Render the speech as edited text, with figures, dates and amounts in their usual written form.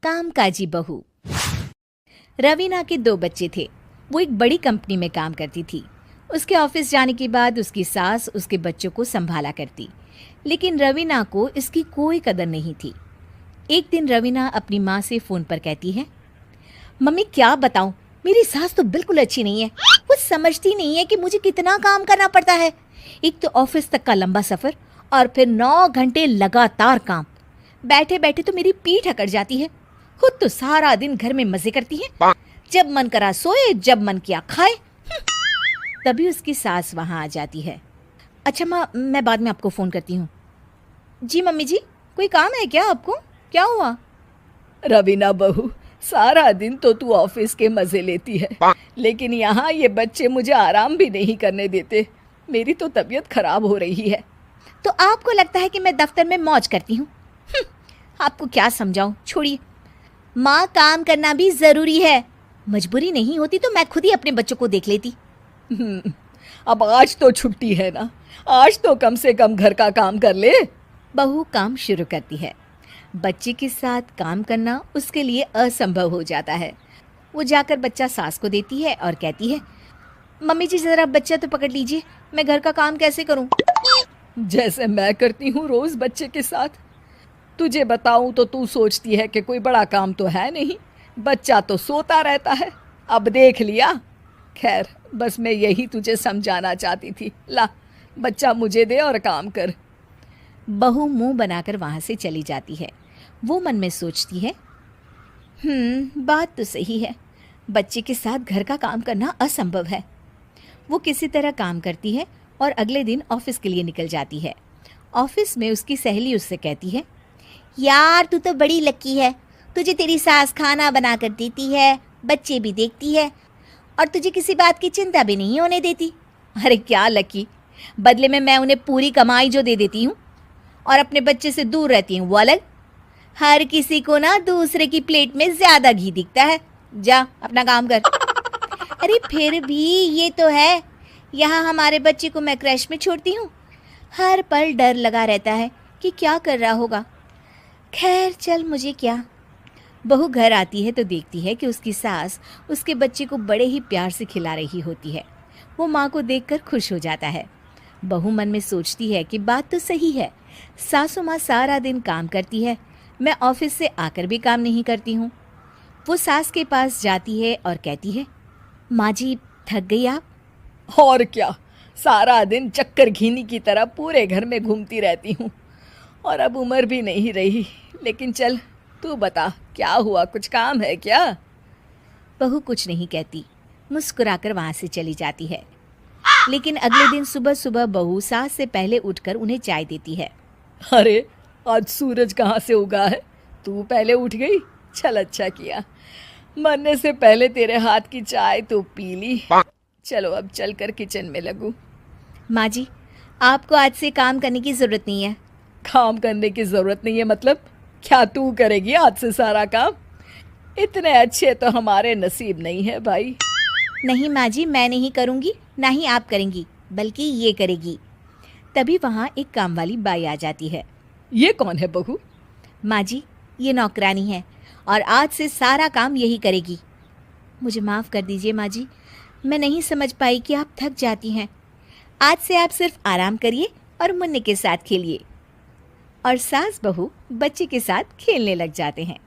कामकाजी बहू। रवीना के 2 बच्चे थे। वो एक बड़ी कंपनी में काम करती थी। उसके ऑफिस जाने के बाद उसकी सास उसके बच्चों को संभाला करती, लेकिन रवीना को इसकी कोई कदर नहीं थी। एक दिन रवीना अपनी माँ से फ़ोन पर कहती है, मम्मी क्या बताऊं, मेरी सास तो बिल्कुल अच्छी नहीं है। वो समझती नहीं है कि मुझे कितना काम करना पड़ता है। एक तो ऑफिस तक का लंबा सफ़र और फिर 9 घंटे लगातार काम। बैठे बैठे तो मेरी पीठ अकड़ जाती है। खुद तो सारा दिन घर में मजे करती है, जब मन करा सोए, जब मन किया खाए। तभी उसकी सास वहां आ जाती है। अच्छा माँ, मैं बाद में आपको फ़ोन करती हूँ। जी मम्मी जी, कोई काम है क्या आपको? क्या हुआ? रवीना बहू, सारा दिन तो तू ऑफिस के मजे लेती है, लेकिन यहाँ ये बच्चे मुझे आराम भी नहीं करने देते। मेरी तो तबीयत खराब हो रही है। तो आपको लगता है कि मैं दफ्तर में मौज करती हूँ? आपको क्या समझाऊं, छोड़िए। माँ, काम करना भी ज़रूरी है। मजबूरी नहीं होती तो मैं खुद ही अपने बच्चों को देख लेती। अब आज तो छुट्टी है ना, आज तो कम से कम घर का काम कर ले। बहू काम शुरू करती है। बच्चे के साथ काम करना उसके लिए असंभव हो जाता है। वो जाकर बच्चा सास को देती है और कहती है, मम्मी जी ज़रा बच्चा तो पकड़ लीजिए, मैं घर का काम कैसे करूं? जैसे मैं करती हूँ रोज बच्चे के साथ। तुझे बताऊं तो तू सोचती है कि कोई बड़ा काम तो है नहीं, बच्चा तो सोता रहता है। अब देख लिया। खैर, बस मैं यही तुझे समझाना चाहती थी। ला, बच्चा मुझे दे और काम कर। बहू मुंह बनाकर वहां से चली जाती है। वो मन में सोचती है, बात तो सही है, बच्चे के साथ घर का काम करना असंभव है। वो किसी तरह काम करती है और अगले दिन ऑफिस के लिए निकल जाती है। ऑफिस में उसकी सहेली उससे कहती है, यार तू तो बड़ी लकी है, तुझे तेरी सास खाना बना कर देती है, बच्चे भी देखती है और तुझे किसी बात की चिंता भी नहीं होने देती। अरे क्या लकी, बदले में मैं उन्हें पूरी कमाई जो दे देती हूँ और अपने बच्चे से दूर रहती हूँ वो अलग। हर किसी को ना दूसरे की प्लेट में ज्यादा घी दिखता है। जा अपना काम कर। अरे फिर भी ये तो है, यहाँ हमारे बच्चे को मैं क्रैश में छोड़ती हूँ, हर पल डर लगा रहता है कि क्या कर रहा होगा। खैर चल, मुझे क्या। बहू घर आती है तो देखती है कि उसकी सास उसके बच्चे को बड़े ही प्यार से खिला रही होती है। वो माँ को देखकर खुश हो जाता है। बहू मन में सोचती है कि बात तो सही है, सासू माँ सारा दिन काम करती है, मैं ऑफिस से आकर भी काम नहीं करती हूँ। वो सास के पास जाती है और कहती है, माँ जी थक गई आप? और क्या, सारा दिन चक्कर घीनी की तरह पूरे घर में घूमती रहती हूँ और अब उम्र भी नहीं रही। लेकिन चल तू बता, क्या हुआ, कुछ काम है क्या? बहू कुछ नहीं कहती, मुस्कुराकर वहाँ से चली जाती है। लेकिन अगले दिन सुबह सुबह बहू सास से पहले उठकर उन्हें चाय देती है। अरे, आज सूरज कहाँ से उगा है? तू पहले उठ गई? चल, अच्छा किया, मरने से पहले तेरे हाथ की चाय तो पी ली। चलो अब चलकर किचन में लगूं। माँ जी, आपको आज से काम करने की ज़रूरत नहीं है। काम करने की ज़रूरत नहीं है मतलब? क्या तू करेगी आज से सारा काम? इतने अच्छे तो हमारे नसीब नहीं है भाई। नहीं माँ जी, मैं नहीं करूँगी, ना ही आप करेंगी, बल्कि ये करेगी। तभी वहाँ एक काम वाली बाई आ जाती है। ये कौन है बहू? माँ जी, ये नौकरानी है और आज से सारा काम यही करेगी। मुझे माफ़ कर दीजिए माँ जी, मैं नहीं समझ पाई कि आप थक जाती हैं। आज से आप सिर्फ आराम करिए और मुन्ने के साथ खेलिए। और सास बहू बच्चे के साथ खेलने लग जाते हैं।